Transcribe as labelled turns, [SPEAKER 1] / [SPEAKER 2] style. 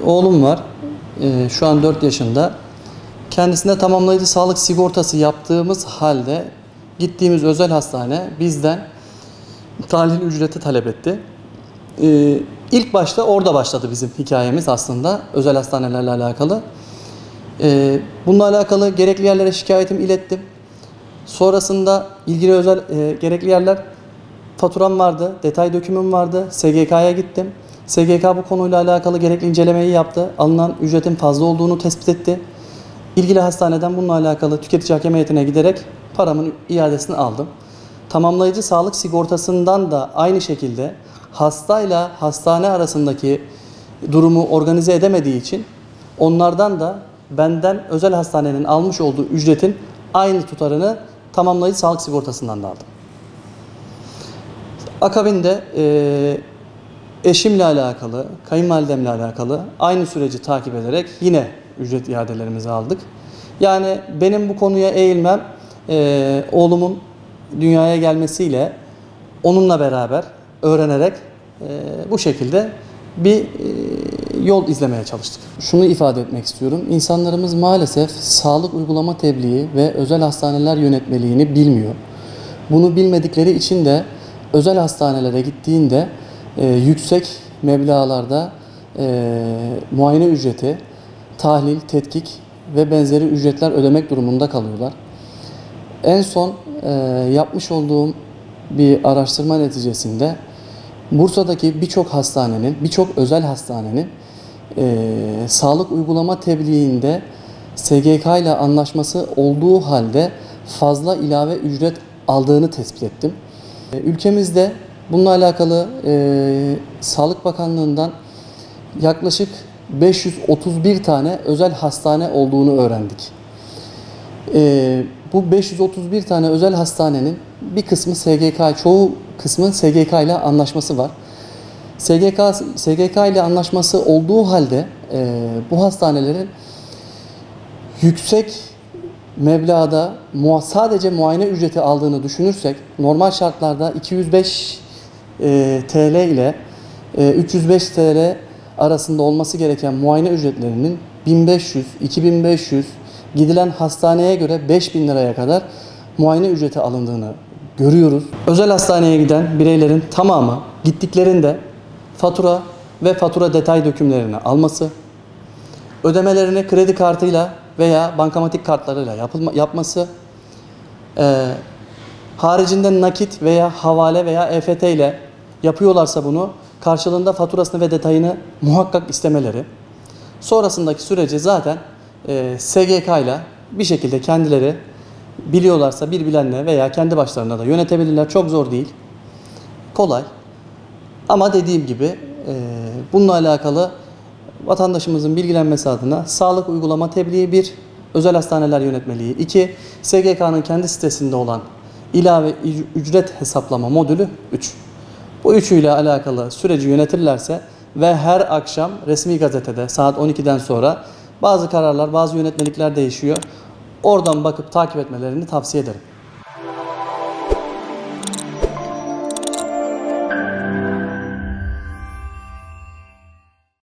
[SPEAKER 1] Oğlum var. Şu an 4 yaşında. Kendisine tamamlayıcı sağlık sigortası yaptığımız halde gittiğimiz özel hastane bizden tahlil ücreti talep etti. İlk başta orada başladı bizim hikayemiz aslında özel hastanelerle alakalı. Bununla alakalı gerekli yerlere şikayetimi ilettim. Sonrasında ilgili özel gerekli yerler faturam vardı, detay dökümüm vardı. SGK'ya gittim. SGK bu konuyla alakalı gerekli incelemeyi yaptı. Alınan ücretin fazla olduğunu tespit etti. İlgili hastaneden bununla alakalı tüketici hakem heyetine giderek paramın iadesini aldım. Tamamlayıcı sağlık sigortasından da aynı şekilde hastayla hastane arasındaki durumu organize edemediği için onlardan da benden özel hastanenin almış olduğu ücretin aynı tutarını tamamlayıcı sağlık sigortasından da aldım. Akabinde eşimle alakalı, kayınvalidemle alakalı aynı süreci takip ederek yine ücret iadelerimizi aldık. Yani benim bu konuya eğilmem oğlumun dünyaya gelmesiyle onunla beraber öğrenerek bu şekilde bir yol izlemeye çalıştık. Şunu ifade etmek istiyorum. İnsanlarımız maalesef sağlık uygulama tebliği ve özel hastaneler yönetmeliğini bilmiyor. Bunu bilmedikleri için de özel hastanelere gittiğinde yüksek meblağlarda muayene ücreti, tahlil, tetkik ve benzeri ücretler ödemek durumunda kalıyorlar. En son yapmış olduğum bir araştırma neticesinde Bursa'daki birçok hastanenin, birçok özel hastanenin sağlık uygulama tebliğinde SGK ile anlaşması olduğu halde fazla ilave ücret aldığını tespit ettim. Ülkemizde bununla alakalı Sağlık Bakanlığı'ndan yaklaşık 531 tane özel hastane olduğunu öğrendik. Bu 531 tane özel hastanenin bir kısmı SGK, çoğu kısmı SGK ile anlaşması var. SGK ile anlaşması olduğu halde bu hastanelerin yüksek meblağda sadece muayene ücreti aldığını düşünürsek normal şartlarda 205 TL ile 305 TL arasında olması gereken muayene ücretlerinin 1500, 2500 gidilen hastaneye göre 5000 liraya kadar muayene ücreti alındığını görüyoruz. Özel hastaneye giden bireylerin tamamı gittiklerinde fatura ve fatura detay dökümlerini alması, ödemelerini kredi kartıyla veya bankamatik kartlarıyla yapması, haricinde nakit veya havale veya EFT ile yapıyorlarsa bunu karşılığında faturasını ve detayını muhakkak istemeleri. Sonrasındaki süreci zaten SGK ile bir şekilde kendileri biliyorlarsa bir bilenle veya kendi başlarına da yönetebilirler. Çok zor değil. Kolay. Ama dediğim gibi bununla alakalı vatandaşımızın bilgilenmesi adına sağlık uygulama tebliği 1, özel hastaneler yönetmeliği 2, SGK'nın kendi sitesinde olan ilave ücret hesaplama modülü 3. Bu üçüyle alakalı süreci yönetirlerse ve her akşam resmi gazetede saat 12'den sonra bazı kararlar, bazı yönetmelikler değişiyor. Oradan bakıp takip etmelerini tavsiye ederim.